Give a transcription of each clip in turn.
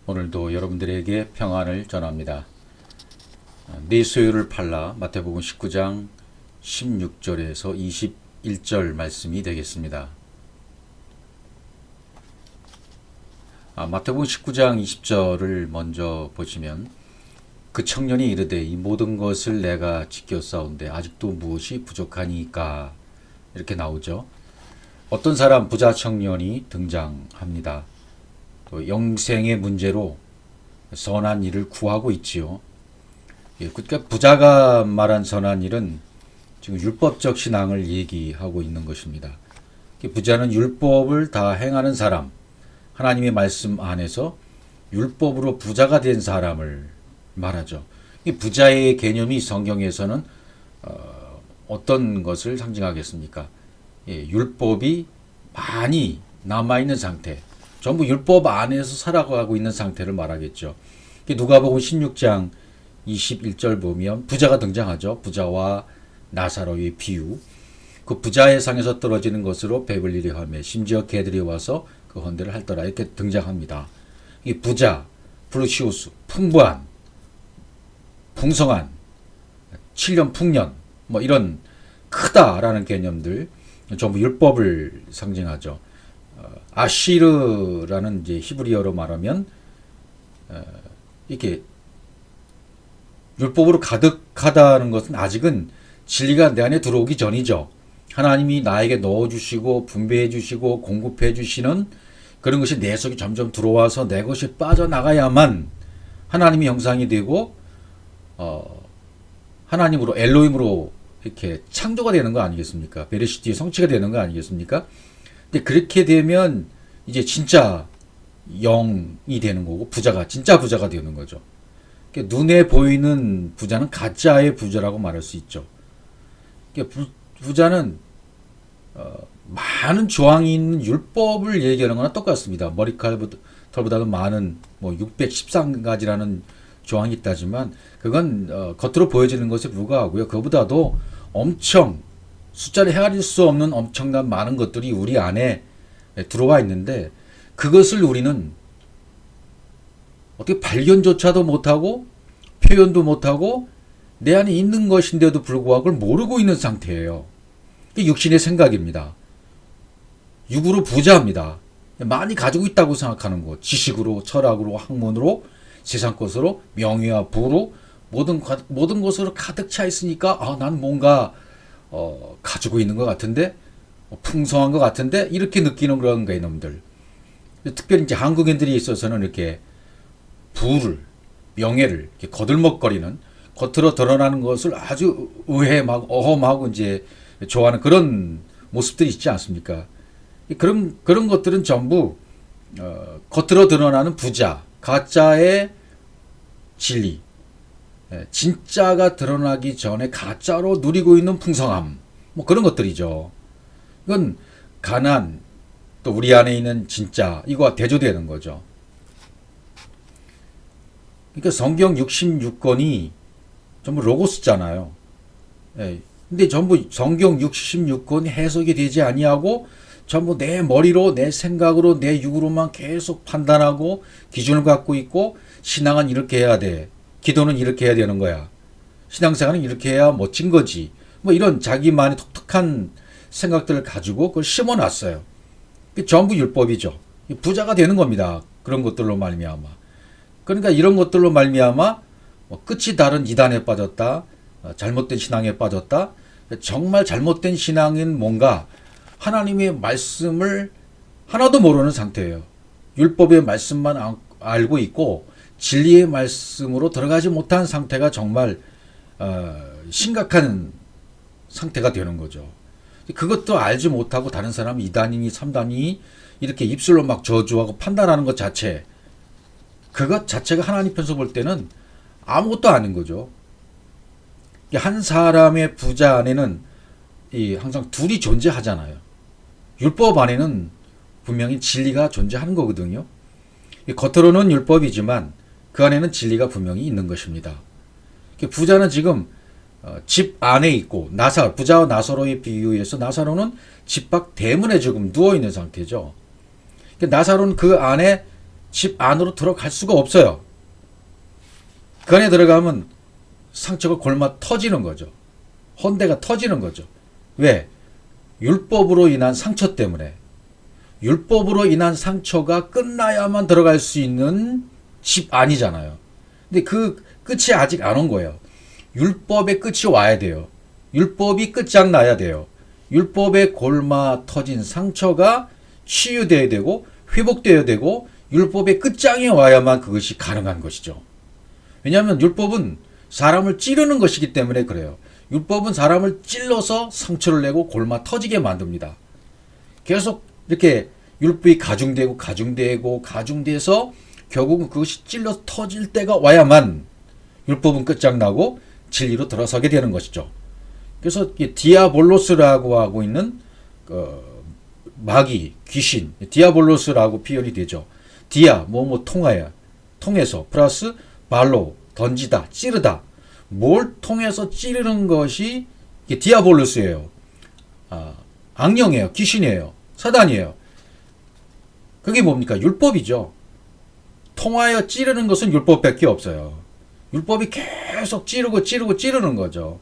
오늘도 여러분들에게 평안을 전합니다. 네 소유를 팔라 마태복음 19장 16절에서 21절 말씀이 되겠습니다. 마태복음 19장 20절을 먼저 보시면 그 청년이 이르되 이 모든 것을 내가 지켰사온데 아직도 무엇이 부족하니까 이렇게 나오죠. 어떤 사람 부자 청년이 등장합니다. 또 영생의 문제로 선한 일을 구하고 있지요. 그러니까 부자가 말한 선한 일은 지금 율법적 신앙을 얘기하고 있는 것입니다. 부자는 율법을 다 행하는 사람, 하나님의 말씀 안에서 율법으로 부자가 된 사람을 말하죠. 이 부자의 개념이 성경에서는 어떤 것을 상징하겠습니까? 율법이 많이 남아있는 상태, 전부 율법 안에서 살아가고 있는 상태를 말하겠죠. 누가복음 16장 21절 보면 부자가 등장하죠. 부자와 나사로의 비유. 그 부자의 상에서 떨어지는 것으로 배불리리 하며 심지어 개들이 와서 그 헌대를 할더라 이렇게 등장합니다. 이 부자, 플루시우스, 풍부한, 풍성한, 7년 풍년 뭐 이런 크다라는 개념들 전부 율법을 상징하죠. 아시르라는 이제 히브리어로 말하면 이렇게 율법으로 가득하다는 것은 아직은 진리가 내 안에 들어오기 전이죠. 하나님이 나에게 넣어주시고 분배해 주시고 공급해 주시는 그런 것이 내 속에 점점 들어와서 내 것이 빠져나가야만 하나님의 형상이 되고 하나님으로 엘로힘으로 이렇게 창조가 되는 거 아니겠습니까? 베레시티의 성취가 되는 거 아니겠습니까? 근데 그렇게 되면 이제 진짜 영이 되는 거고 부자가 진짜 부자가 되는 거죠. 눈에 보이는 부자는 가짜의 부자라고 말할 수 있죠. 부자는 많은 조항이 있는 율법을 얘기하는 거나 똑같습니다. 머리털보다도 많은 뭐 613가지라는 조항이 있다지만 그건 겉으로 보여지는 것에 불과하고요. 그보다도 엄청 숫자를 헤아릴 수 없는 엄청난 많은 것들이 우리 안에 들어와 있는데 그것을 우리는 어떻게 발견조차도 못하고 표현도 못하고 내 안에 있는 것인데도 불구하고 그걸 모르고 있는 상태예요. 이게 육신의 생각입니다. 육으로 부자입니다. 많이 가지고 있다고 생각하는 것. 지식으로, 철학으로, 학문으로, 세상 것으로, 명예와 부로 모든 것으로 가득 차 있으니까 난 뭔가 가지고 있는 것 같은데 풍성한 것 같은데 이렇게 느끼는 그런 개념들. 특별히 이제 한국인들이 있어서는 이렇게 부를 명예를 이렇게 거들먹거리는 겉으로 드러나는 것을 아주 의해하고 어험하고 이제 좋아하는 그런 모습들이 있지 않습니까? 그런 것들은 전부 겉으로 드러나는 부자, 가짜의 진리, 진짜가 드러나기 전에 가짜로 누리고 있는 풍성함, 뭐 그런 것들이죠. 이건 가난, 또 우리 안에 있는 진짜, 이거와 대조되는 거죠. 그러니까 성경 66권이 전부 로고스잖아요. 근데 전부 성경 66권 해석이 되지 아니하고 전부 내 머리로, 내 생각으로, 내 육으로만 계속 판단하고 기준을 갖고 있고 신앙은 이렇게 해야 돼. 기도는 이렇게 해야 되는 거야. 신앙생활은 이렇게 해야 멋진 거지. 뭐 이런 자기만의 독특한 생각들을 가지고 그걸 심어놨어요. 전부 율법이죠. 부자가 되는 겁니다. 그런 것들로 말미암아. 그러니까 이런 것들로 말미암아 끝이 다른 이단에 빠졌다. 잘못된 신앙에 빠졌다. 정말 잘못된 신앙인 뭔가 하나님의 말씀을 하나도 모르는 상태예요. 율법의 말씀만 알고 있고 진리의 말씀으로 들어가지 못한 상태가 정말 심각한 상태가 되는 거죠. 그것도 알지 못하고 다른 사람이 2단이니 3단이니 이렇게 입술로 막 저주하고 판단하는 것 자체, 그것 자체가 하나님 편에서 볼 때는 아무것도 아닌 거죠. 한 사람의 부자 안에는 항상 둘이 존재하잖아요. 율법 안에는 분명히 진리가 존재하는 거거든요. 겉으로는 율법이지만 그 안에는 진리가 분명히 있는 것입니다. 부자는 지금 집 안에 있고 부자와 나사로의 비유에서 나사로는 집 밖 대문에 지금 누워있는 상태죠. 나사로는 그 안에 집 안으로 들어갈 수가 없어요. 그 안에 들어가면 상처가 골마 터지는 거죠. 헌대가 터지는 거죠. 왜? 율법으로 인한 상처 때문에. 율법으로 인한 상처가 끝나야만 들어갈 수 있는 집 안이잖아요. 근데 그 끝이 아직 안 온 거예요. 율법의 끝이 와야 돼요. 율법이 끝장나야 돼요. 율법의 골마 터진 상처가 치유되어야 되고 회복되어야 되고 율법의 끝장이 와야만 그것이 가능한 것이죠. 왜냐하면 율법은 사람을 찌르는 것이기 때문에 그래요. 율법은 사람을 찔러서 상처를 내고 골마 터지게 만듭니다. 계속 이렇게 율법이 가중되어서 결국은 그것이 찔러 터질 때가 와야만 율법은 끝장나고 진리로 들어서게 되는 것이죠. 그래서 디아볼로스라고 하고 있는 마귀, 귀신, 디아볼로스라고 표현이 되죠. 디아, 통해서 플러스 발로, 던지다, 찌르다. 뭘 통해서 찌르는 것이 디아볼로스예요. 악령이에요. 귀신이에요. 사단이에요. 그게 뭡니까? 율법이죠. 통하여 찌르는 것은 율법밖에 없어요. 율법이 계속 찌르는 거죠.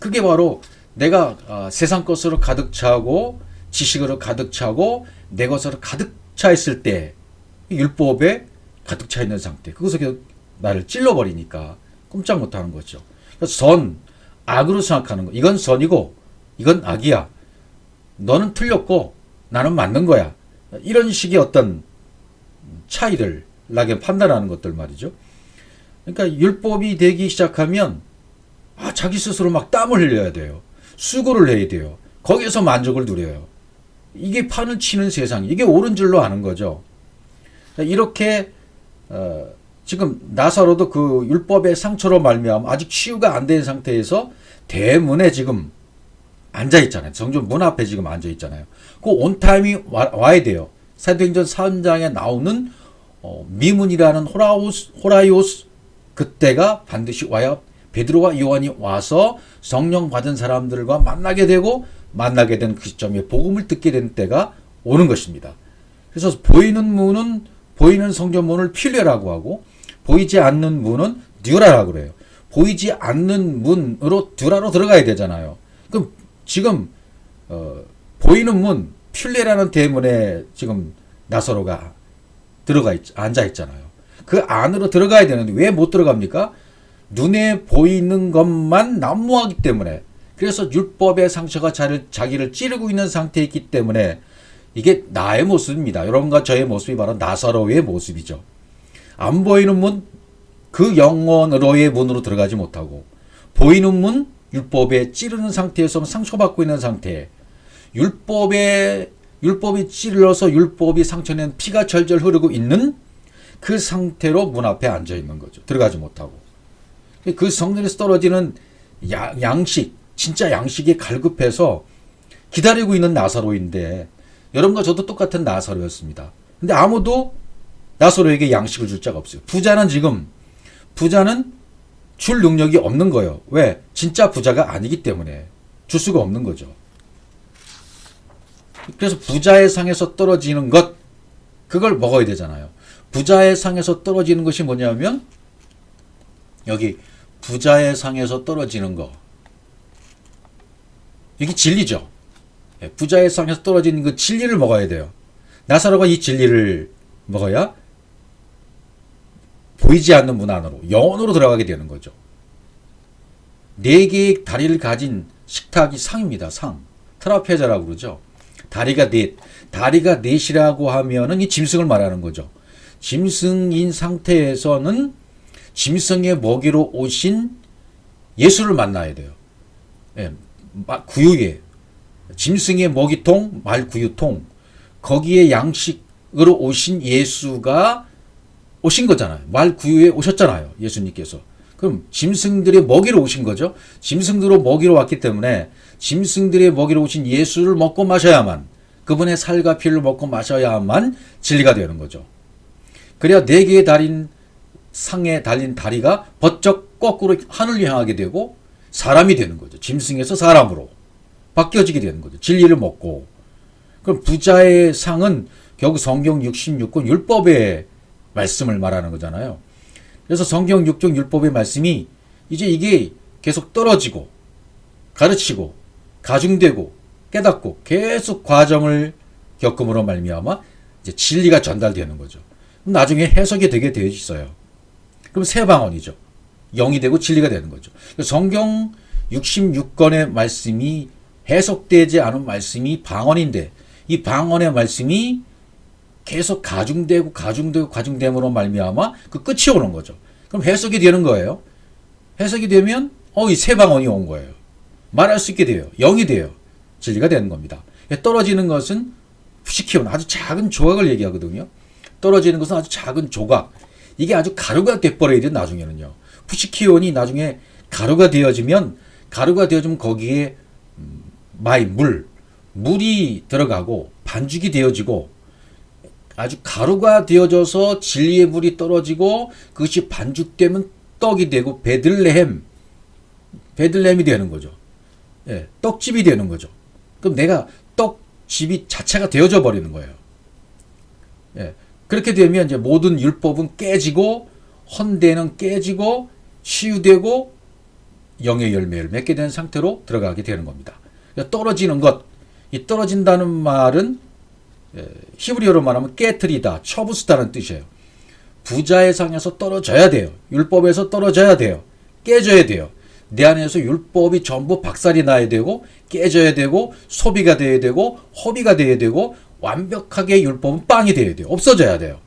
그게 바로 내가 세상 것으로 가득 차고 지식으로 가득 차고 내 것으로 가득 차 있을 때 율법에 가득 차 있는 상태. 그것을 나를 찔러버리니까 꼼짝 못하는 거죠. 선, 악으로 생각하는 거. 이건 선이고 이건 악이야. 너는 틀렸고 나는 맞는 거야. 이런 식의 어떤 차이를 나게 판단하는 것들 말이죠. 그러니까 율법이 되기 시작하면 자기 스스로 막 땀을 흘려야 돼요. 수고를 해야 돼요. 거기에서 만족을 누려요. 이게 판을 치는 세상, 이게 옳은 줄로 아는 거죠. 이렇게 지금 나사로도 그 율법의 상처로 말미암아 아직 치유가 안 된 상태에서 대문에 지금 앉아 있잖아요. 성전 문 앞에 지금 앉아 있잖아요. 그 온타임이 와야 돼요. 사도행전 3장에 나오는 미문이라는 호라이오스 그때가 반드시 와야 베드로와 요한이 와서 성령 받은 사람들과 만나게 되고 만나게 된 그 시점에 복음을 듣게 된 때가 오는 것입니다. 그래서 보이는 성전 문을 필레라고 하고 보이지 않는 문은 듀라라고 그래요. 보이지 않는 문으로 듀라로 들어가야 되잖아요. 그럼 지금 보이는 문 필레라는 대문에 지금 나사로가 앉아 있잖아요. 그 안으로 들어가야 되는데 왜 못 들어갑니까? 눈에 보이는 것만 난무하기 때문에. 그래서 율법의 상처가 자기를 찌르고 있는 상태에 있기 때문에 이게 나의 모습입니다. 여러분과 저의 모습이 바로 나사로의 모습이죠. 안 보이는 문, 그 영원으로의 문으로 들어가지 못하고 보이는 문, 율법에 찌르는 상태에서 상처받고 있는 상태. 율법이 찔러서 율법이 상처낸 피가 절절 흐르고 있는 그 상태로 문 앞에 앉아 있는 거죠. 들어가지 못하고. 그 성전에서 떨어지는 양식, 진짜 양식이 갈급해서 기다리고 있는 나사로인데 여러분과 저도 똑같은 나사로였습니다. 근데 아무도 나사로에게 양식을 줄 자가 없어요. 부자는 줄 능력이 없는 거예요. 왜? 진짜 부자가 아니기 때문에 줄 수가 없는 거죠. 그래서 부자의 상에서 떨어지는 것, 그걸 먹어야 되잖아요. 부자의 상에서 떨어지는 것이 뭐냐면 여기 부자의 상에서 떨어지는 거, 이게 진리죠. 부자의 상에서 떨어지는 그 진리를 먹어야 돼요. 나사로가 이 진리를 먹어야 보이지 않는 문 안으로 영원으로 들어가게 되는 거죠. 4개의 다리를 가진 식탁이 상입니다. 상. 트라페자라고 그러죠. 다리가 넷이라고 하면은 이 짐승을 말하는 거죠. 짐승인 상태에서는 짐승의 먹이로 오신 예수를 만나야 돼요. 구유에 짐승의 먹이통, 말구유통, 거기에 양식으로 오신 예수가 오신 거잖아요. 말구유에 오셨잖아요. 예수님께서. 그럼 짐승들의 먹이로 오신 거죠. 짐승들로 먹이로 왔기 때문에 짐승들의 먹이로 오신 예수를 먹고 마셔야만, 그분의 살과 피를 먹고 마셔야만 진리가 되는 거죠. 그래야 4개의 상에 달린 다리가 번쩍 거꾸로 하늘을 향하게 되고 사람이 되는 거죠. 짐승에서 사람으로 바뀌어지게 되는 거죠. 진리를 먹고. 그럼 부자의 상은 결국 성경 66권 율법의 말씀을 말하는 거잖아요. 그래서 성경 6종 율법의 말씀이 이제 이게 계속 떨어지고 가르치고 가중되고 깨닫고 계속 과정을 겪음으로 말미암아 이제 진리가 전달되는 거죠. 그럼 나중에 해석이 되게 되어 있어요. 그럼 새 방언이죠. 영이 되고 진리가 되는 거죠. 성경 66권의 말씀이 해석되지 않은 말씀이 방언인데 이 방언의 말씀이 계속 가중됨으로 말미암아 그 끝이 오는 거죠. 그럼 해석이 되는 거예요. 해석이 되면 이 새 방언이 온 거예요. 말할 수 있게 돼요. 영이 돼요. 진리가 되는 겁니다. 떨어지는 것은 푸시키온 아주 작은 조각을 얘기하거든요. 떨어지는 것은 아주 작은 조각. 이게 아주 가루가 돼버려야 돼요. 나중에는요. 푸시키온이 나중에 가루가 되어지면 거기에 물이 들어가고 반죽이 되어지고 아주 가루가 되어져서 진리의 물이 떨어지고 그것이 반죽되면 떡이 되고 베들레헴이 되는 거죠. 예, 떡집이 되는 거죠. 그럼 내가 떡집이 자체가 되어져 버리는 거예요. 예, 그렇게 되면 이제 모든 율법은 깨지고 헌대는 깨지고 치유되고 영의 열매를 맺게 된 상태로 들어가게 되는 겁니다. 떨어지는 것, 이 떨어진다는 말은 히브리어로 말하면 깨트리다, 처부스다는 뜻이에요. 부자의 상에서 떨어져야 돼요. 율법에서 떨어져야 돼요. 깨져야 돼요. 내 안에서 율법이 전부 박살이 나야 되고 깨져야 되고 소비가 돼야 되고 허비가 돼야 되고 완벽하게 율법은 빵이 돼야 돼요. 없어져야 돼요.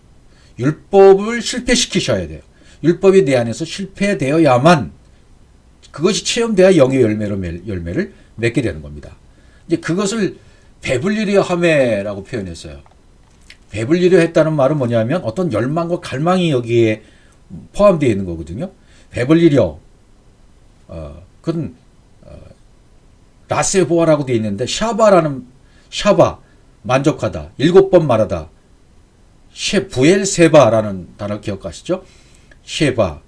율법을 실패시키셔야 돼요. 율법이 내 안에서 실패되어야만 그것이 체험돼야 영의 열매를 맺게 되는 겁니다. 이제 그것을 배불리려 하매라고 표현했어요. 배불리려 했다는 말은 뭐냐면 어떤 열망과 갈망이 여기에 포함되어 있는 거거든요. 배불리려 그건 라세보아라고 되어 있는데 샤바 만족하다 7번 말하다 부엘세바라는 단어 기억하시죠? 쉐바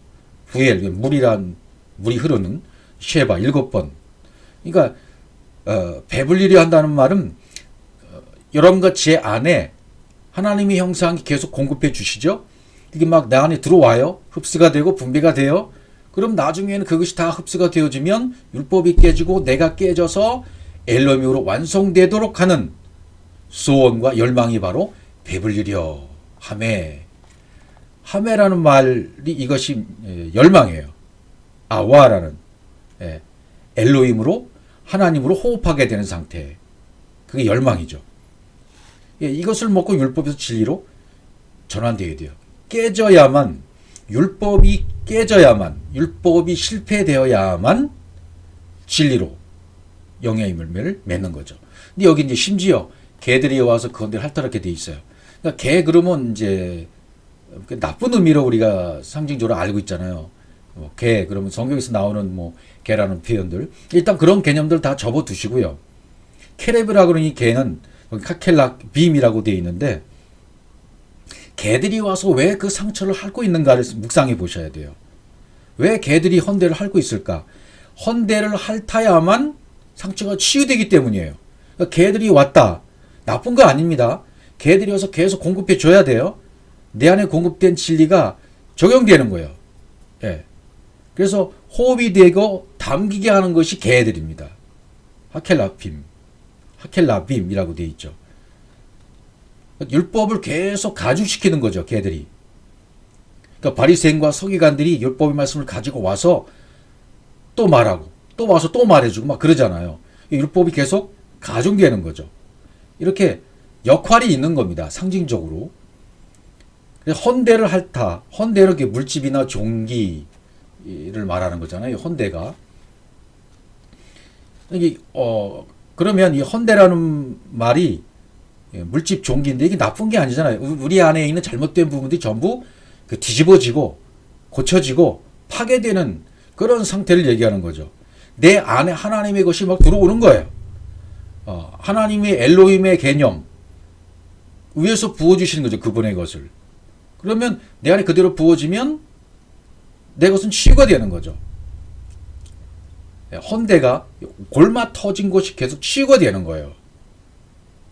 부엘 물이 흐르는 쉐바 7번. 그러니까 배불리려 한다는 말은 여러분과 제 안에 하나님의 형상이 계속 공급해 주시죠. 이게 막 내 안에 들어와요. 흡수가 되고 분비가 돼요. 그럼 나중에는 그것이 다 흡수가 되어지면 율법이 깨지고 내가 깨져서 엘로힘으로 완성되도록 하는 소원과 열망이 바로 배불리려 하메라는 말이 이것이 열망이에요. 아와라는 엘로힘으로 하나님으로 호흡하게 되는 상태. 그게 열망이죠. 이것을 먹고 율법에서 진리로 전환되어야 돼요. 율법이 실패되어야만 진리로 영의 열매를 맺는 거죠. 근데 여기 이제 심지어 개들이 와서 그건들 핥아놓게 돼 있어요. 그러니까 개 그러면 이제 나쁜 의미로 우리가 상징적으로 알고 있잖아요. 개 그러면 성경에서 나오는 개라는 표현들 일단 그런 개념들 다 접어두시고요. 케레브라 그러니 개는 카켈락 빔이라고 되어 있는데 개들이 와서 왜 그 상처를 핥고 있는가를 묵상해 보셔야 돼요. 왜 개들이 헌대를 핥고 있을까? 헌대를 핥아야만 상처가 치유되기 때문이에요. 그러니까 개들이 왔다. 나쁜 거 아닙니다. 개들이 와서 계속 공급해 줘야 돼요. 내 안에 공급된 진리가 적용되는 거예요. 예. 그래서 호흡이 되고 담기게 하는 것이 개들입니다. 하켈라빔이라고 되어 있죠. 율법을 계속 가중시키는 거죠, 개들이. 그러니까 바리새인과 서기관들이 율법의 말씀을 가지고 와서 또 말하고 또 와서 또 말해주고 막 그러잖아요. 율법이 계속 가중되는 거죠. 이렇게 역할이 있는 겁니다, 상징적으로. 헌대를 핥아, 헌대는 이렇게 물집이나 종기를 말하는 거잖아요, 헌대가. 그러면 이 헌대라는 말이 물집 종기인데 이게 나쁜 게 아니잖아요. 우리 안에 있는 잘못된 부분들이 전부 뒤집어지고 고쳐지고 파괴되는 그런 상태를 얘기하는 거죠. 내 안에 하나님의 것이 막 들어오는 거예요. 하나님의 엘로힘의 개념 위에서 부어주시는 거죠. 그분의 것을. 그러면 내 안에 그대로 부어지면 내 것은 치유가 되는 거죠. 헌대가 골마 터진 곳이 계속 치유가 되는 거예요.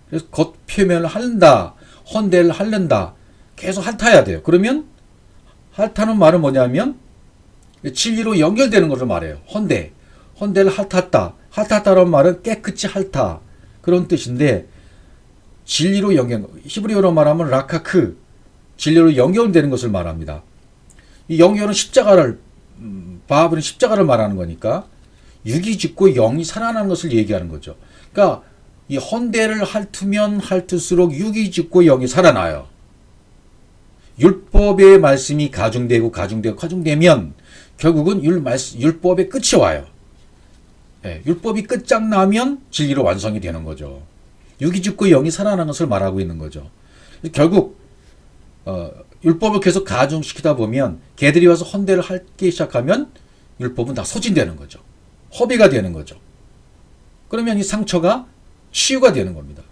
그래서 겉 표면을 한다. 헌대를 핥는다. 계속 핥아야 돼요. 그러면 핥다는 말은 뭐냐면 진리로 연결되는 것을 말해요. 헌대를 핥았다. 핥았다는 말은 깨끗이 핥아. 그런 뜻인데 진리로 연결, 히브리어로 말하면 라카크, 진리로 연결되는 것을 말합니다. 이 연결은 십자가를, 바하브는 십자가를 말하는 거니까 육이 죽고 영이 살아나는 것을 얘기하는 거죠. 그러니까 이 헌대를 핥으면 핥을수록 육이 죽고 영이 살아나요. 율법의 말씀이 가중되면 결국은 율법의 끝이 와요. 예, 율법이 끝장나면 진리로 완성이 되는 거죠. 육이 죽고 영이 살아나는 것을 말하고 있는 거죠. 결국 율법을 계속 가중시키다 보면 개들이 와서 헌대를 핥기 시작하면 율법은 다 소진되는 거죠. 허비가 되는 거죠. 그러면 이 상처가 치유가 되는 겁니다.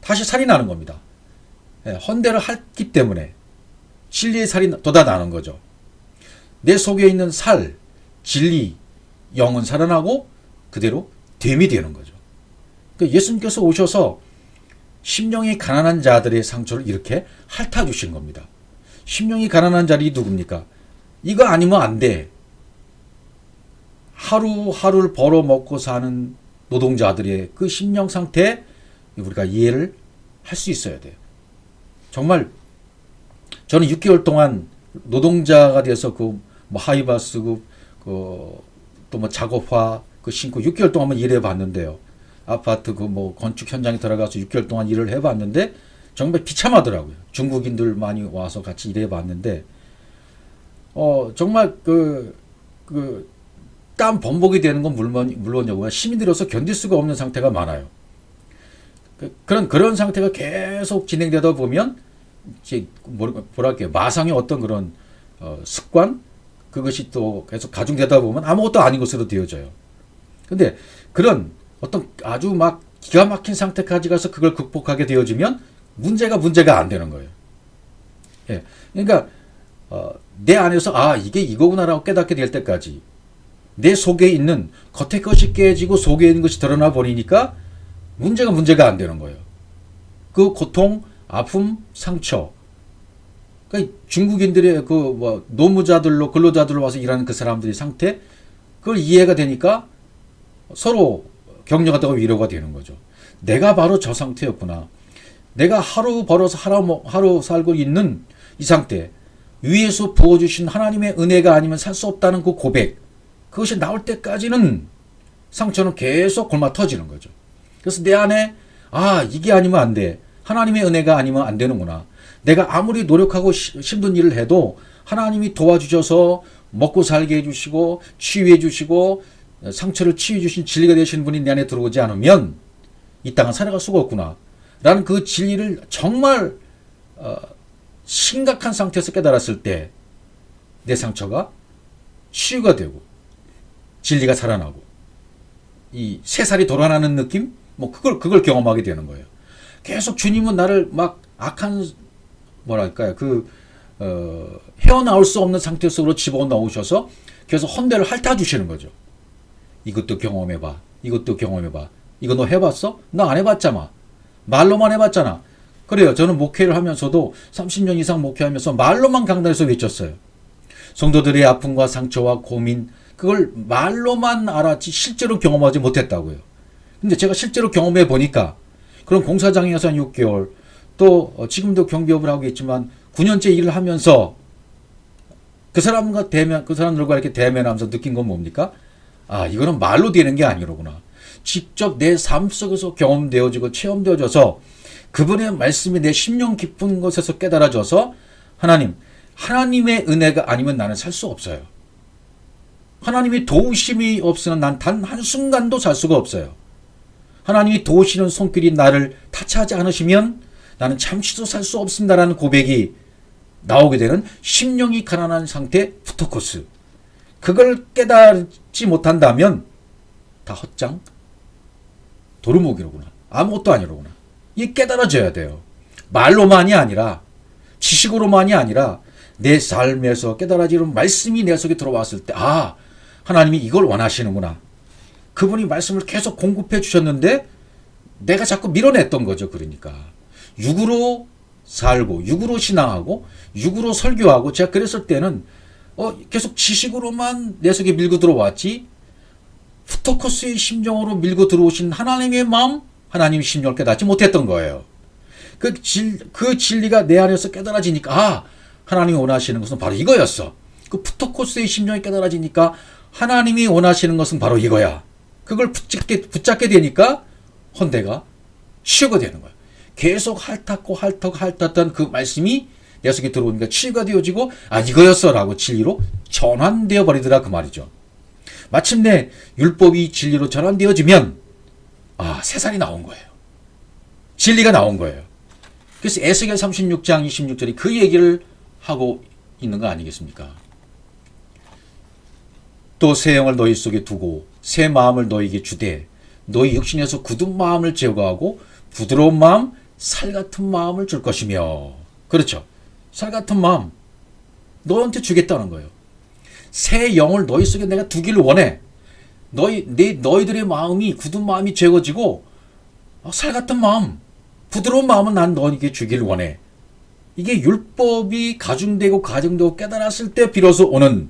다시 살이 나는 겁니다. 예, 헌대를 핥기 때문에 진리의 살이 돋아나는 거죠. 내 속에 있는 살, 진리, 영은 살아나고 그대로 됨이 되는 거죠. 그러니까 예수님께서 오셔서 심령이 가난한 자들의 상처를 이렇게 핥아주신 겁니다. 심령이 가난한 자들이 누굽니까? 이거 아니면 안 돼. 하루하루를 벌어먹고 사는 노동자들의 그 심령 상태에 우리가 이해를 할 수 있어야 돼요. 정말 저는 6개월 동안 노동자가 돼서 그 뭐 하이바스 또 뭐 작업화 그 신고 6개월 동안 일해 봤는데요. 아파트 그 뭐 건축 현장에 들어가서 6개월 동안 일을 해 봤는데 정말 비참하더라고요. 중국인들 많이 와서 같이 일해 봤는데 정말 땀 범벅이 되는 건 물론이고 시민들로서 견딜 수가 없는 상태가 많아요. 그런 상태가 계속 진행되다 보면 이제 뭐랄까요, 마상의 어떤 그런 습관, 그것이 또 계속 가중되다 보면 아무것도 아닌 것으로 되어져요. 근데 그런 어떤 아주 막 기가 막힌 상태까지 가서 그걸 극복하게 되어지면 문제가 안 되는 거예요. 예. 그러니까 내 안에서 이게 이거구나라고 깨닫게 될 때까지 내 속에 있는 겉에 것이 깨지고 속에 있는 것이 드러나 버리니까 문제가 안 되는 거예요. 그 고통, 아픔, 상처. 그러니까 중국인들의 노무자들로 근로자들로 와서 일하는 그 사람들의 상태, 그걸 이해가 되니까 서로 격려하다가 위로가 되는 거죠. 내가 바로 저 상태였구나. 내가 하루 벌어서 하루 살고 있는 이 상태, 위에서 부어주신 하나님의 은혜가 아니면 살 수 없다는 그 고백, 그것이 나올 때까지는 상처는 계속 골마 터지는 거죠. 그래서 내 안에 이게 아니면 안 돼. 하나님의 은혜가 아니면 안 되는구나. 내가 아무리 노력하고 힘든 일을 해도 하나님이 도와주셔서 먹고 살게 해주시고 치유해 주시고 상처를 치유해 주신 진리가 되신 분이 내 안에 들어오지 않으면 이 땅은 살아갈 수가 없구나. 라는 그 진리를 정말 심각한 상태에서 깨달았을 때 내 상처가 치유가 되고 진리가 살아나고 이 새살이 돌아나는 느낌? 그걸 경험하게 되는 거예요. 계속 주님은 나를 막 악한 헤어나올 수 없는 상태 속으로 집어넣으셔서 계속 헌대를 핥아주시는 거죠. 이것도 경험해봐. 이것도 경험해봐. 이거 너 해봤어? 나 안 해봤잖아. 말로만 해봤잖아. 그래요. 저는 목회를 하면서도 30년 이상 목회하면서 말로만 강단에서 외쳤어요. 성도들의 아픔과 상처와 고민, 그걸 말로만 알았지 실제로 경험하지 못했다고요. 근데 제가 실제로 경험해 보니까 그런 공사장에서 한 6개월, 또 지금도 경비업을 하고 있지만 9년째 일을 하면서 그 사람들과 이렇게 대면하면서 느낀 건 뭡니까? 이거는 말로 되는 게 아니로구나. 직접 내 삶 속에서 경험되어지고 체험되어져서 그분의 말씀이 내 심령 깊은 곳에서 깨달아져서 하나님의 은혜가 아니면 나는 살 수 없어요. 하나님이 도우심이 없으면 난 단 한순간도 살 수가 없어요. 하나님이 도우시는 손길이 나를 타치하지 않으시면 나는 잠시도 살 수 없습니다라는 고백이 나오게 되는 심령이 가난한 상태 푸토코스. 그걸 깨닫지 못한다면 다 헛장, 도루묵이로구나. 아무것도 아니로구나. 이게 깨달아져야 돼요. 말로만이 아니라 지식으로만이 아니라 내 삶에서 깨달아지는 말씀이 내 속에 들어왔을 때 하나님이 이걸 원하시는구나. 그분이 말씀을 계속 공급해 주셨는데 내가 자꾸 밀어냈던 거죠. 그러니까 육으로 살고 육으로 신앙하고 육으로 설교하고 제가 그랬을 때는 계속 지식으로만 내 속에 밀고 들어왔지 후토커스의 심정으로 밀고 들어오신 하나님의 마음, 하나님의 심정을 깨닫지 못했던 거예요. 그 진리가 내 안에서 깨달아지니까 하나님이 원하시는 것은 바로 이거였어. 그 푸토코스의 심정이 깨달아지니까 하나님이 원하시는 것은 바로 이거야. 그걸 붙잡게 되니까 헌대가 치유가 되는 거야. 계속 핥았던 그 말씀이 내 속에 들어오니까 치유가 되어지고 이거였어라고 진리로 전환되어 버리더라 그 말이죠. 마침내 율법이 진리로 전환되어지면 세상이 나온 거예요. 진리가 나온 거예요. 그래서 에스겔 36장 26절이 그 얘기를 하고 있는 거 아니겠습니까? 또 새 영을 너희 속에 두고 새 마음을 너희에게 주되 너희 육신에서 굳은 마음을 제거하고 부드러운 마음, 살 같은 마음을 줄 것이며. 그렇죠. 살 같은 마음 너한테 주겠다는 거예요. 새 영을 너희 속에 내가 두기를 원해. 너희들의 마음이 굳은 마음이 제거지고 살 같은 마음, 부드러운 마음은 난 너에게 주기를 원해. 이게 율법이 가중되고 가정되고 깨달았을 때 비로소 오는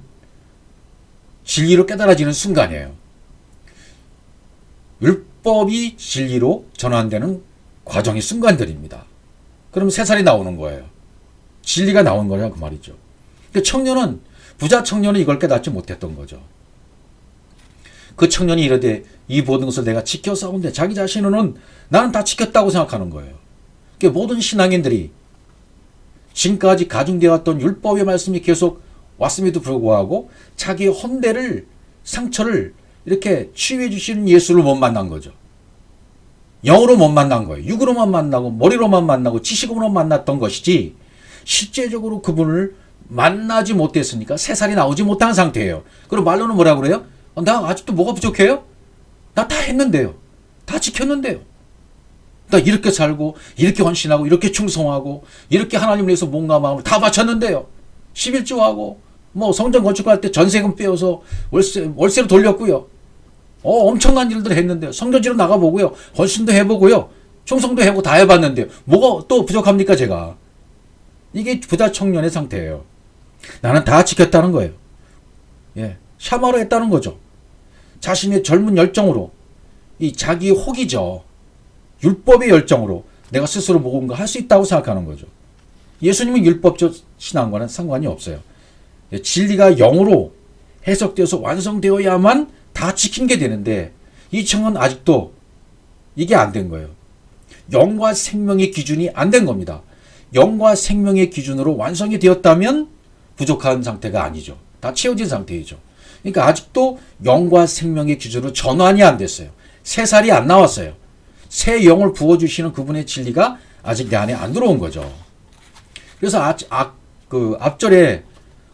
진리로 깨달아지는 순간이에요. 율법이 진리로 전환되는 과정의 순간들입니다. 그럼 새살이 나오는 거예요. 진리가 나온 거냐 그 말이죠. 청년은 부자 청년은 이걸 깨닫지 못했던 거죠. 그 청년이 이르되 이 모든 것을 내가 지켜 싸운데 자기 자신은 나는 다 지켰다고 생각하는 거예요. 그러니까 모든 신앙인들이 지금까지 가중되었던 율법의 말씀이 계속 왔음에도 불구하고 자기의 헌대를 상처를 이렇게 치유해 주시는 예수를 못 만난 거죠. 영으로 못 만난 거예요. 육으로만 만나고 머리로만 만나고 지식으로만 만났던 것이지 실제적으로 그분을 만나지 못했으니까 새살이 나오지 못한 상태예요. 그리고 말로는 뭐라고 그래요? 나 아직도 뭐가 부족해요? 나 다 했는데요. 다 지켰는데요. 나 이렇게 살고 이렇게 헌신하고 이렇게 충성하고 이렇게 하나님을 위해서 몸과 마음을 다 바쳤는데요. 11조하고 성전 건축할 때 전세금 빼어서 월세로 돌렸고요. 엄청난 일들을 했는데요. 성전지로 나가보고요. 헌신도 해보고요. 충성도 해보고 다 해봤는데요. 뭐가 또 부족합니까 제가? 이게 부자 청년의 상태예요. 나는 다 지켰다는 거예요. 샤마로 했다는 거죠. 자신의 젊은 열정으로 이 자기의 혹이죠. 율법의 열정으로 내가 스스로 뭔가 할 수 있다고 생각하는 거죠. 예수님은 율법적 신앙과는 상관이 없어요. 진리가 영으로 해석되어서 완성되어야만 다 지킨 게 되는데 이 청은 아직도 이게 안 된 거예요. 영과 생명의 기준이 안 된 겁니다. 영과 생명의 기준으로 완성이 되었다면 부족한 상태가 아니죠. 다 채워진 상태이죠. 그러니까 아직도 영과 생명의 기준으로 전환이 안 됐어요. 새 살이 안 나왔어요. 새 영을 부어주시는 그분의 진리가 아직 내 안에 안 들어온 거죠. 그래서 앞절에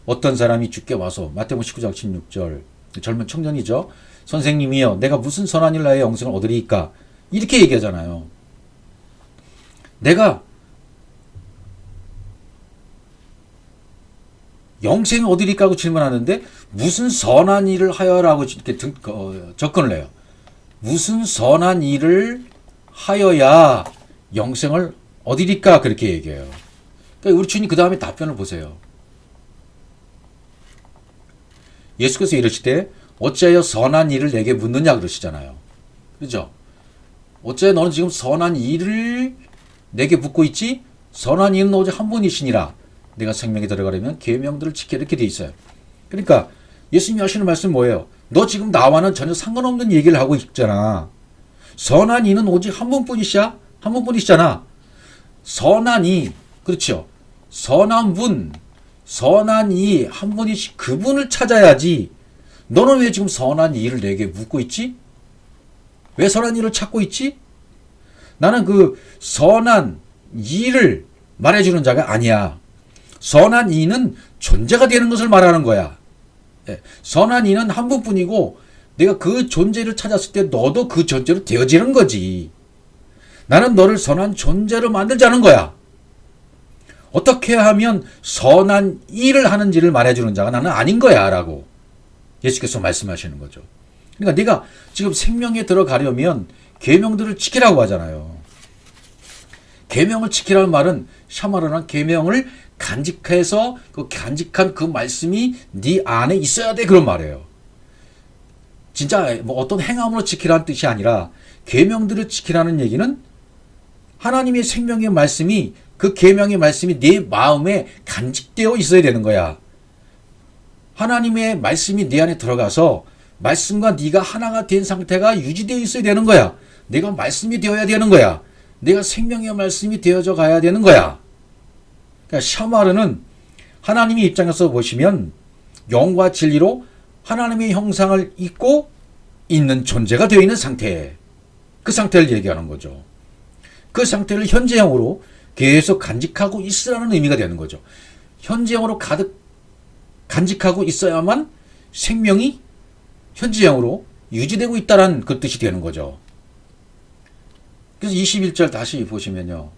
어떤 사람이 주께 와서 마태복음 19장 16절 젊은 청년이죠. 선생님이여 내가 무슨 선한 일 나의 영생을 얻으리이까 이렇게 얘기하잖아요. 내가 영생을 얻으리까 하고 질문하는데 무슨 선한 일을 하여라고 이렇게 접근을 해요. 무슨 선한 일을 하여야 영생을 얻으리까 그렇게 얘기해요. 그러니까 우리 주님 그 다음에 답변을 보세요. 예수께서 이르시되 어찌하여 선한 일을 내게 묻느냐 그러시잖아요. 그렇죠? 어찌하여 너는 지금 선한 일을 내게 묻고 있지? 선한 이는 오직 한 분이시니라. 내가 생명에 들어가려면 계명들을 지켜 이렇게 돼 있어요. 그러니까 예수님이 하시는 말씀은 뭐예요? 너 지금 나와는 전혀 상관없는 얘기를 하고 있잖아. 선한 이는 오직 한 분뿐이시야? 한 분뿐이시잖아. 선한 이, 그렇죠? 선한 분, 선한 이 한 분이시 그분을 찾아야지. 너는 왜 지금 선한 일을 내게 묻고 있지? 왜 선한 일을 찾고 있지? 나는 그 선한 일을 말해주는 자가 아니야. 선한 이는 존재가 되는 것을 말하는 거야. 선한 이는 한 분뿐이고 내가 그 존재를 찾았을 때 너도 그 존재로 되어지는 거지. 나는 너를 선한 존재로 만들자는 거야. 어떻게 하면 선한 일을 하는지를 말해주는 자가 나는 아닌 거야 라고 예수께서 말씀하시는 거죠. 그러니까 네가 지금 생명에 들어가려면 계명들을 지키라고 하잖아요. 계명을 지키라는 말은 샤마르는 계명을 간직해서 그 간직한 그 말씀이 네 안에 있어야 돼 그런 말이에요. 진짜 뭐 어떤 행함으로 지키라는 뜻이 아니라 계명들을 지키라는 얘기는 하나님의 생명의 말씀이 그 계명의 말씀이 내 마음에 간직되어 있어야 되는 거야. 하나님의 말씀이 내 안에 들어가서 말씀과 네가 하나가 된 상태가 유지되어 있어야 되는 거야. 내가 말씀이 되어야 되는 거야. 내가 생명의 말씀이 되어져 가야 되는 거야. 그러니까 샤마르는 하나님의 입장에서 보시면 영과 진리로 하나님의 형상을 입고 있는 존재가 되어 있는 상태. 그 상태를 얘기하는 거죠. 그 상태를 현재형으로 계속 간직하고 있으라는 의미가 되는 거죠. 현재형으로 가득 간직하고 있어야만 생명이 현재형으로 유지되고 있다는 그 뜻이 되는 거죠. 그래서 21절 다시 보시면요.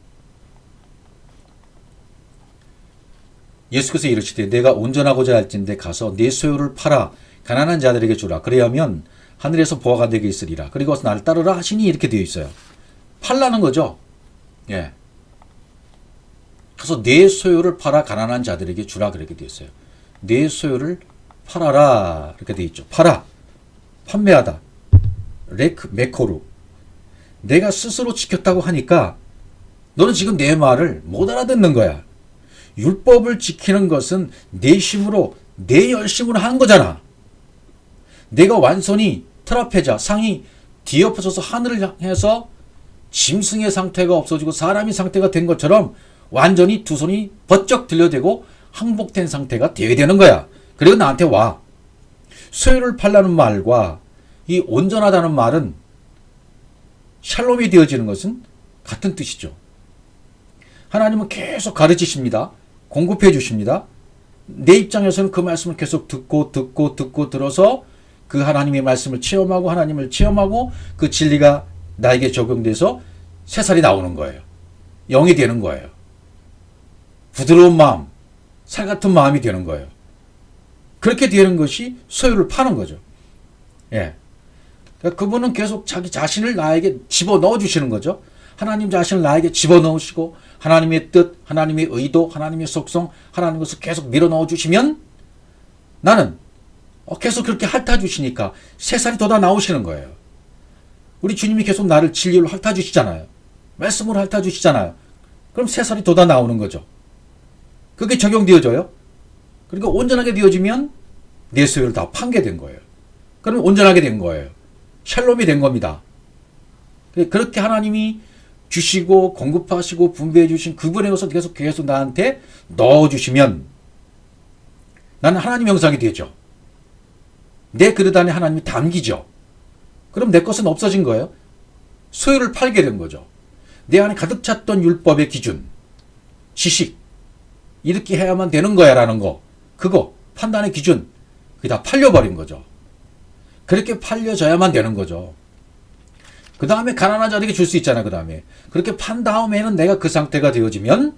예수께서 이르시되 내가 온전하고자 할진대 가서 내 소유를 팔아 가난한 자들에게 주라. 그래야면 하늘에서 보화가 내게 있으리라. 그리고 나를 따르라 하시니 이렇게 되어 있어요. 팔라는 거죠. 예. 그래서 내 소유를 팔아 가난한 자들에게 주라 그렇게 되어 있어요. 내 소유를 팔아라 이렇게 되어 있죠. 팔아. 판매하다. 메코루. 내가 스스로 지켰다고 하니까 너는 지금 내 말을 못 알아듣는 거야. 율법을 지키는 것은 내 힘으로 내 열심으로 한 거잖아. 내가 완전히 트라페자 상이 뒤엎어져서 하늘을 향해서 짐승의 상태가 없어지고 사람의 상태가 된 것처럼 완전히 두 손이 번쩍 들려대고 항복된 상태가 되어야 되는 거야. 그리고 나한테 와. 소유를 팔라는 말과 이 온전하다는 말은 샬롬이 되어지는 것은 같은 뜻이죠. 하나님은 계속 가르치십니다. 공급해 주십니다. 내 입장에서는 그 말씀을 계속 듣고 들어서 그 하나님의 말씀을 체험하고 하나님을 체험하고 그 진리가 나에게 적용돼서 새살이 나오는 거예요. 영이 되는 거예요. 부드러운 마음, 살 같은 마음이 되는 거예요. 그렇게 되는 것이 소유를 파는 거죠. 예. 그러니까 그분은 계속 자기 자신을 나에게 집어넣어 주시는 거죠. 하나님 자신을 나에게 집어넣으시고 하나님의 뜻, 하나님의 의도, 하나님의 속성, 하나님의 것을 계속 밀어넣어 주시면 나는 계속 그렇게 핥아 주시니까 새살이 돋아 나오시는 거예요. 우리 주님이 계속 나를 진리로 핥아 주시잖아요. 말씀으로 핥아 주시잖아요. 그럼 새살이 돋아 나오는 거죠. 그게 적용되어져요. 그러니까 온전하게 되어지면 내 소유를 다 판게 된 거예요. 그럼 온전하게 된 거예요. 샬롬이 된 겁니다. 그렇게 하나님이 주시고 공급하시고 분배해 주신 그분의 것을 계속 나한테 넣어주시면 나는 하나님 형상이 되죠. 내 그릇 안에 하나님이 담기죠. 그럼 내 것은 없어진 거예요. 소유를 팔게 된 거죠. 내 안에 가득 찼던 율법의 기준, 지식, 이렇게 해야만 되는 거야 라는 거, 그거 판단의 기준, 그게 다 팔려버린 거죠. 그렇게 팔려져야만 되는 거죠. 그 다음에 가난한 자에게 줄 수 있잖아요. 그 다음에 그렇게 판 다음에는 내가 그 상태가 되어지면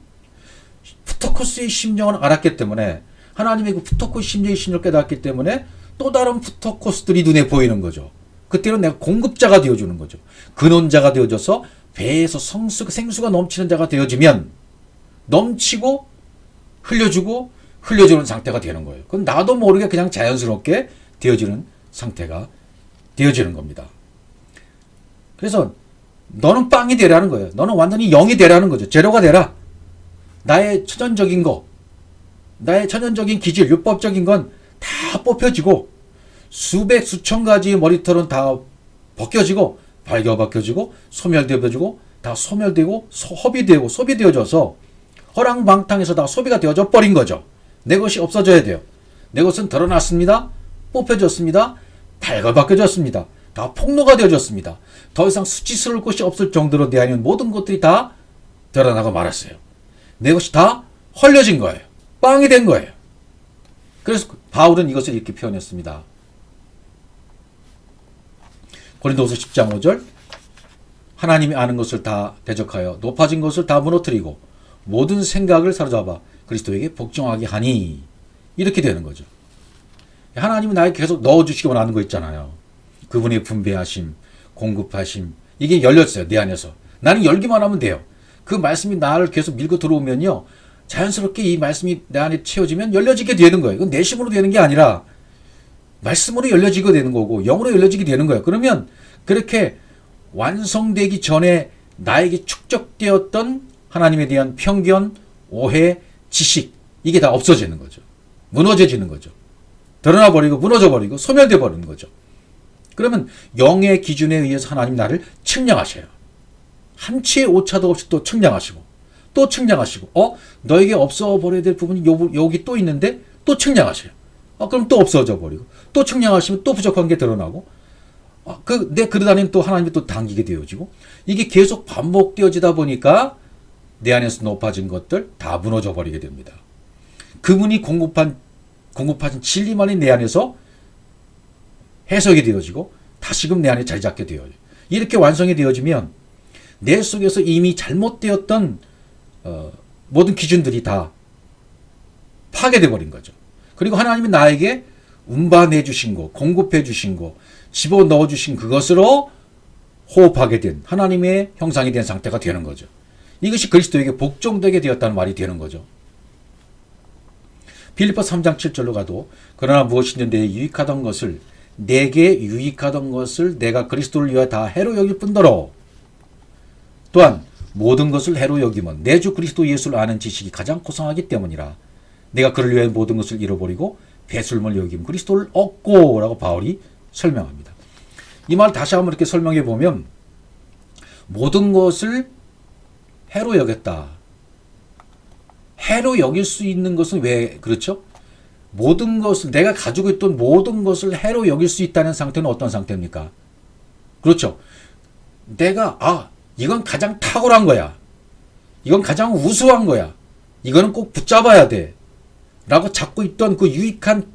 푸토코스의 심정을 알았기 때문에 하나님의 그 푸토코스 심정의 심정을 깨닫기 때문에 또 다른 푸토코스들이 눈에 보이는 거죠. 그때는 내가 공급자가 되어주는 거죠. 근원자가 되어져서 배에서 생수가 넘치는 자가 되어지면 넘치고 흘려주고 흘려주는 상태가 되는 거예요. 그건 나도 모르게 그냥 자연스럽게 되어지는 상태가 되어지는 겁니다. 그래서 너는 빵이 되라는 거예요. 너는 완전히 영이 되라는 거죠. 제로가 되라. 나의 천연적인 거, 나의 천연적인 기질, 율법적인 건 다 뽑혀지고 수백 수천 가지의 머리털은 다 벗겨지고 발겨벗겨지고 소멸되어지고 다 소멸되고 허비되고 소비되어져서 허랑방탕에서 다 소비가 되어져 버린 거죠. 내 것이 없어져야 돼요. 내 것은 드러났습니다. 뽑혀졌습니다. 발겨벗겨졌습니다. 다 폭로가 되어졌습니다. 더 이상 수치스러울 것이 없을 정도로 내 안에 있는 모든 것들이 다 드러나고 말았어요. 내 것이 다 헐려진 거예요. 빵이 된 거예요. 그래서 바울은 이것을 이렇게 표현했습니다. 고린도후서 10장 5절 하나님이 아는 것을 다 대적하여 높아진 것을 다 무너뜨리고 모든 생각을 사로잡아 그리스도에게 복종하게 하니 이렇게 되는 거죠. 하나님이 나에게 계속 넣어주시기 원하는 거 있잖아요. 그분의 분배하심, 공급하심 이게 열렸어요. 내 안에서. 나는 열기만 하면 돼요. 그 말씀이 나를 계속 밀고 들어오면요. 자연스럽게 이 말씀이 내 안에 채워지면 열려지게 되는 거예요. 이건 내심으로 되는 게 아니라 말씀으로 열려지게 되는 거고 영으로 열려지게 되는 거예요. 그러면 그렇게 완성되기 전에 나에게 축적되었던 하나님에 대한 편견, 오해, 지식 이게 다 없어지는 거죠. 무너져지는 거죠. 드러나 버리고 무너져 버리고 소멸돼 버리는 거죠. 그러면 영의 기준에 의해서 하나님 나를 측량하셔요. 한치의 오차도 없이 또 측량하시고 또 측량하시고 너에게 없어 버려야 될 부분이 여기 또 있는데 또 측량하셔요. 그럼 또 없어져 버리고 또 측량하시면 또 부족한 게 드러나고 내 그릇 안에는 또 하나님이 또 당기게 되어지고 이게 계속 반복되어지다 보니까 내 안에서 높아진 것들 다 무너져 버리게 됩니다. 그분이 공급하신 진리만이 내 안에서 해석이 되어지고 다시금 내 안에 자리 잡게 되어요. 이렇게 완성이 되어지면 내 속에서 이미 잘못되었던 모든 기준들이 다 파괴돼 버린 거죠. 그리고 하나님이 나에게 운반해 주신 거, 공급해 주신 거, 집어넣어 주신 그것으로 호흡하게 된 하나님의 형상이 된 상태가 되는 거죠. 이것이 그리스도에게 복종되게 되었다는 말이 되는 거죠. 빌립보 3장 7절로 가도 그러나 무엇이든 내게 유익하던 것을 내가 그리스도를 위하여 다 해로 여길 뿐더러 또한 모든 것을 해로 여기면 내 주 그리스도 예수를 아는 지식이 가장 고상하기 때문이라. 내가 그를 위하여 모든 것을 잃어버리고 배설물 여김 그리스도를 얻고 라고 바울이 설명합니다. 이 말 다시 한번 이렇게 설명해 보면 모든 것을 해로 여겼다. 해로 여길 수 있는 것은 왜 그렇죠? 모든 것을 내가 가지고 있던 모든 것을 해로 여길 수 있다는 상태는 어떤 상태입니까? 그렇죠. 내가 이건 가장 탁월한 거야. 이건 가장 우수한 거야. 이거는 꼭 붙잡아야 돼. 라고 잡고 있던 그 유익한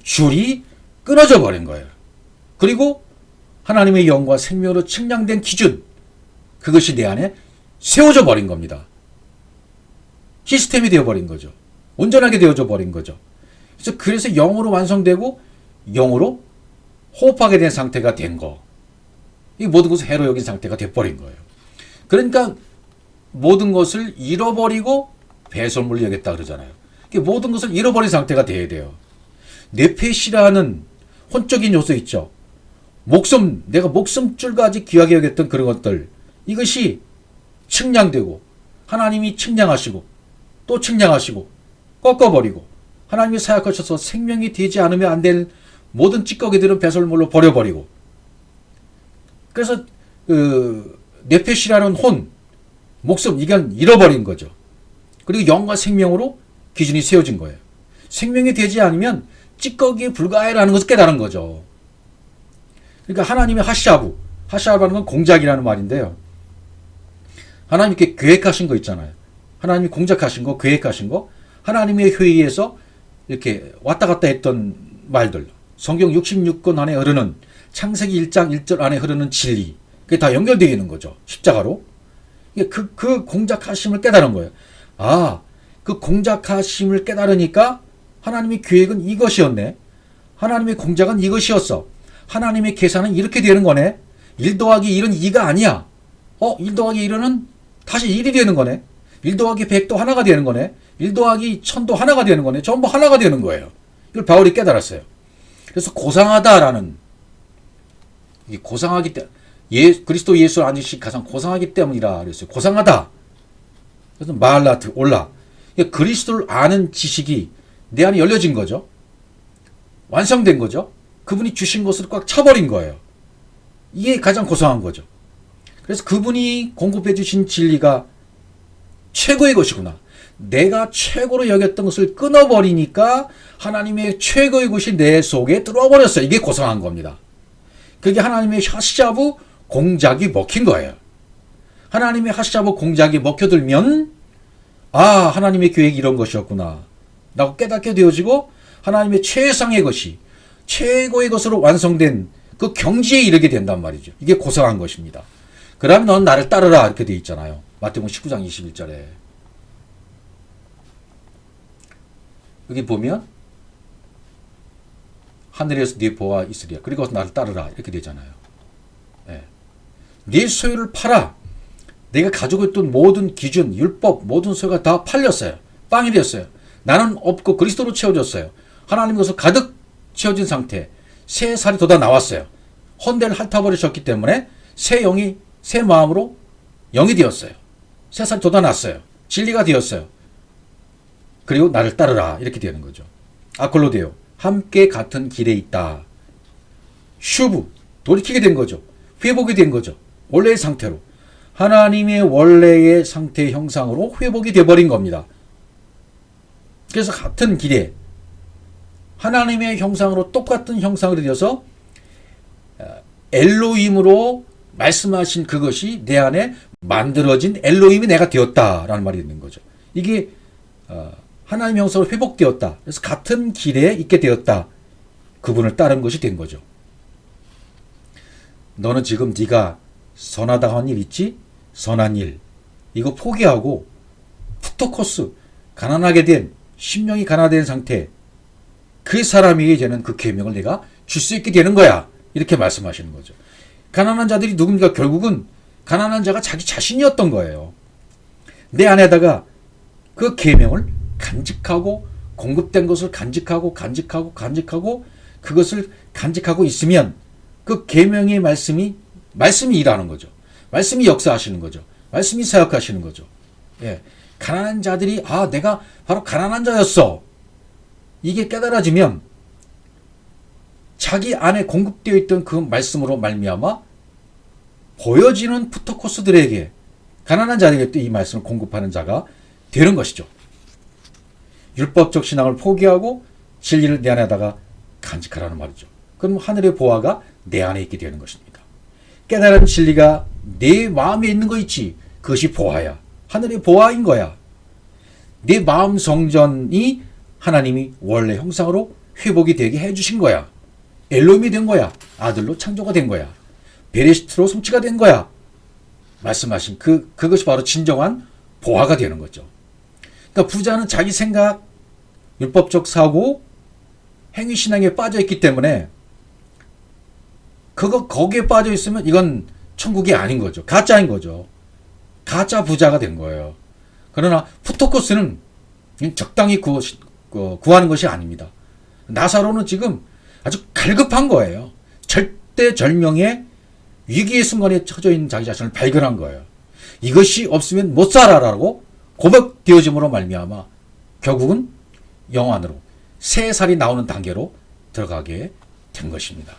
줄이 끊어져 버린 거예요. 그리고 하나님의 영과 생명으로 측량된 기준, 그것이 내 안에 세워져 버린 겁니다. 시스템이 되어버린 거죠. 온전하게 되어져 버린 거죠. 그래서 영으로 완성되고 영으로 호흡하게 된 상태가 된 거. 이 모든 것을 해로 여긴 상태가 돼버린 거예요. 그러니까 모든 것을 잃어버리고 배설물을 여겼다 그러잖아요. 모든 것을 잃어버린 상태가 돼야 돼요. 뇌폐시라는 혼적인 요소 있죠. 내가 목숨줄까지 귀하게 여겼던 그런 것들, 이것이 측량되고 하나님이 측량하시고 또 측량하시고 꺾어버리고 하나님이 사역하셔서 생명이 되지 않으면 안 될 모든 찌꺼기들은 배설물로 버려버리고, 그래서 뇌폐시라는 목숨 이건 잃어버린 거죠. 그리고 영과 생명으로 기준이 세워진 거예요. 생명이 되지 않으면 찌꺼기에 불과해라는 것을 깨달은 거죠. 그러니까 하나님의 하샤브라는 건 공작이라는 말인데요. 하나님 이렇게 계획하신 거 있잖아요. 하나님이 공작하신 거, 계획하신 거, 하나님의 회의에서 이렇게 왔다 갔다 했던 말들, 성경 66권 안에 흐르는 창세기 1장 1절 안에 흐르는 진리, 그게 다 연결되어 있는 거죠. 십자가로. 그 공작하심을 깨달은 거예요. 그 공작하심을 깨달으니까 하나님의 계획은 이것이었네. 하나님의 공작은 이것이었어. 하나님의 계산은 이렇게 되는 거네. 1 더하기 1은 2가 아니야. 1 더하기 1은 다시 1이 되는 거네. 1 더하기 100도 하나가 되는 거네. 1 더하기 1000도 하나가 되는 거네. 전부 하나가 되는 거예요. 이걸 바울이 깨달았어요. 그래서 고상하다라는, 고상하기 때문에, 그리스도 예수를 아는 지식이 가장 고상하기 때문이라 그랬어요. 고상하다. 그래서 말라트, 올라. 그리스도를 아는 지식이 내 안에 열려진 거죠. 완성된 거죠. 그분이 주신 것을 꽉 차버린 거예요. 이게 가장 고상한 거죠. 그래서 그분이 공급해 주신 진리가 최고의 것이구나. 내가 최고로 여겼던 것을 끊어버리니까 하나님의 최고의 것이 내 속에 들어와 버렸어요. 이게 고상한 겁니다. 그게 하나님의 하샤브 공작이 먹힌 거예요. 하나님의 하샤브 공작이 먹혀들면 하나님의 계획이 이런 것이었구나 라고 깨닫게 되어지고 하나님의 최상의 것이 최고의 것으로 완성된 그 경지에 이르게 된단 말이죠. 이게 고상한 것입니다. 그러면 넌 나를 따르라 이렇게 되어 있잖아요. 마태복음 19장 21절에. 여기 보면 하늘에서 네 보아 있으리라. 그리고 나를 따르라 이렇게 되잖아요. 네 소유를 팔아 내가 가지고 있던 모든 기준, 율법, 모든 소유가 다 팔렸어요. 빵이 되었어요. 나는 없고 그리스도로 채워졌어요. 하나님 것으로 가득 채워진 상태. 새 살이 돋아 나왔어요. 헌대를 핥아버리셨기 때문에 새 영이 새 마음으로 영이 되었어요. 새 살이 돋아 났어요. 진리가 되었어요. 그리고 나를 따르라 이렇게 되는 거죠. 아콜로데오 함께 같은 길에 있다. 슈브 돌이키게 된 거죠. 회복이 된 거죠. 원래의 상태로. 하나님의 원래의 상태의 형상으로 회복이 되어버린 겁니다. 그래서 같은 길에 하나님의 형상으로 똑같은 형상으로 되어서 엘로힘으로 말씀하신 그것이 내 안에 만들어진 엘로힘이 내가 되었다라는 말이 있는 거죠. 이게 하나님의 형상으로 회복되었다. 그래서 같은 길에 있게 되었다. 그분을 따른 것이 된 거죠. 너는 지금 네가 선하다 한 일 있지? 선한 일. 이거 포기하고 푸토코스 가난하게 된 심령이 가난화된 상태 그 사람에게 이제는 그 계명을 내가 줄 수 있게 되는 거야. 이렇게 말씀하시는 거죠. 가난한 자들이 누굽니까? 결국은 가난한 자가 자기 자신이었던 거예요. 내 안에다가 그 계명을 간직하고 공급된 것을 간직하고 그것을 간직하고 있으면 그 계명의 말씀이 일하는 거죠. 말씀이 역사하시는 거죠. 말씀이 사역하시는 거죠. 예. 가난한 자들이 내가 바로 가난한 자였어. 이게 깨달아지면 자기 안에 공급되어 있던 그 말씀으로 말미암아 보여지는 푸토코스들에게 가난한 자에게 또 이 말씀을 공급하는 자가 되는 것이죠. 율법적 신앙을 포기하고 진리를 내 안에다가 간직하라는 말이죠. 그럼 하늘의 보화가 내 안에 있게 되는 것입니다. 깨달은 진리가 내 마음에 있는 거 있지. 그것이 보화야. 하늘의 보화인 거야. 내 마음 성전이 하나님이 원래 형상으로 회복이 되게 해주신 거야. 엘로힘이 된 거야. 아들로 창조가 된 거야. 베레시트로 성취가 된 거야. 말씀하신 그것이 바로 진정한 보화가 되는 거죠. 그러니까 부자는 자기 생각, 율법적 사고, 행위신앙에 빠져있기 때문에 거기에 빠져있으면 이건 천국이 아닌 거죠. 가짜인 거죠. 가짜 부자가 된 거예요. 그러나 푸토코스는 적당히 구하는 것이 아닙니다. 나사로는 지금 아주 갈급한 거예요. 절대절명의 위기의 순간에 처져 있는 자기 자신을 발견한 거예요. 이것이 없으면 못 살아라고 고백되어짐으로 말미암아 결국은 영안으로 새 살이 나오는 단계로 들어가게 된 것입니다.